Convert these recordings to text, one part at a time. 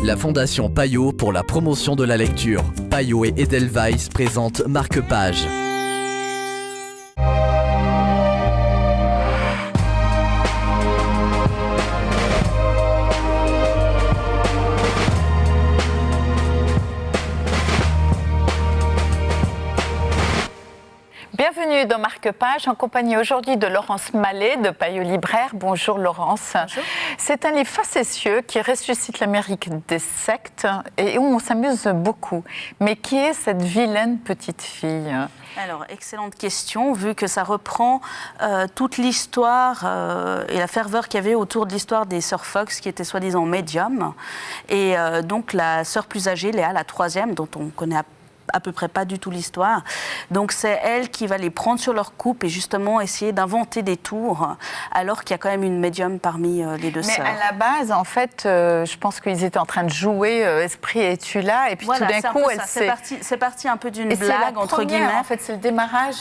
La Fondation Payot pour la promotion de la lecture. Payot et Edelweiss présentent Marque-Page. Bienvenue dans Marque-Page, en compagnie aujourd'hui de Laurence Mallet de Payot Libraire. Bonjour Laurence. Bonjour. C'est un livre facétieux qui ressuscite l'Amérique des sectes et où on s'amuse beaucoup. Mais qui est cette vilaine petite fille ? Alors, excellente question, vu que ça reprend toute l'histoire et la ferveur qu'il y avait autour de l'histoire des sœurs Fox, qui étaient soi-disant médiums. Et donc, la sœur plus âgée, Léa, la troisième, dont on connaît à peu près pas du tout l'histoire. Donc c'est elle qui va les prendre sur leur coupe et justement essayer d'inventer des tours, alors qu'il y a quand même une médium parmi les deux sœurs. Mais à la base, en fait, je pense qu'ils étaient en train de jouer Esprit es-tu là ? Et puis voilà, tout d'un coup, elle s'est... C'est parti un peu d'une Et blague, entre guillemets. En fait, c'est le démarrage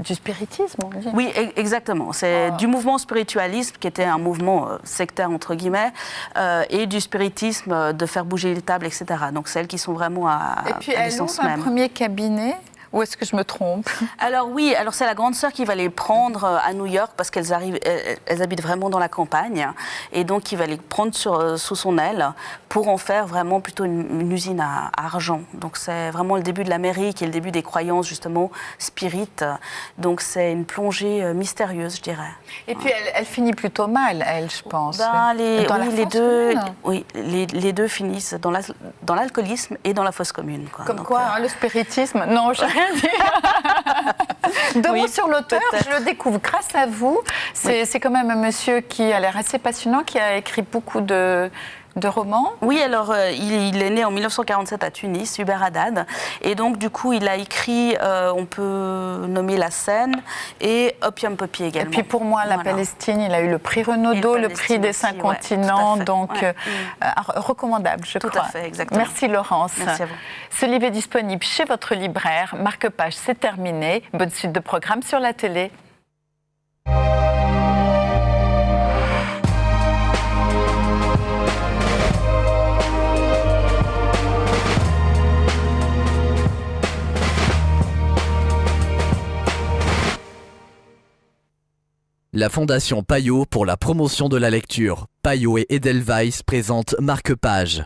du spiritisme, on dit. Oui, exactement. C'est du mouvement spiritualisme, qui était un mouvement sectaire, entre guillemets, et du spiritisme de faire bouger les tables, etc. Donc celles qui sont vraiment Et puis elle ouvre un premier cabinet, ou est-ce que je me trompe ? Alors oui, alors c'est la grande sœur qui va les prendre à New York parce qu'elles habitent vraiment dans la campagne, et donc qui va les prendre sous son aile pour en faire vraiment plutôt une usine à argent. Donc c'est vraiment le début de l'Amérique et le début des croyances justement spirites. Donc c'est une plongée mystérieuse, je dirais. Et puis elle finit plutôt mal, elle, je pense. Les deux finissent dans l'alcoolisme et dans la fosse commune. Quoi. Comme donc, quoi, le spiritisme ? Non, je rien dire. Deux mots sur l'auteur, je le découvre grâce à vous. C'est quand même un monsieur qui a l'air assez passionnant, qui a écrit beaucoup de romans. Oui, alors il est né en 1947 à Tunis, Hubert Haddad, et donc du coup il a écrit, on peut nommer La Seine et Opium Poppy également. Et puis pour moi, la Palestine, il a eu le prix Renaudot, le prix des 5 continents, donc recommandable, je crois. Tout à fait, exactement. Merci Laurence. Merci à vous. Ce livre est disponible chez votre libraire. Marque-Page, c'est terminé. Bonne suite de programmes sur la télé. La Fondation Payot pour la promotion de la lecture. Payot et Edelweiss présentent Marque-Page.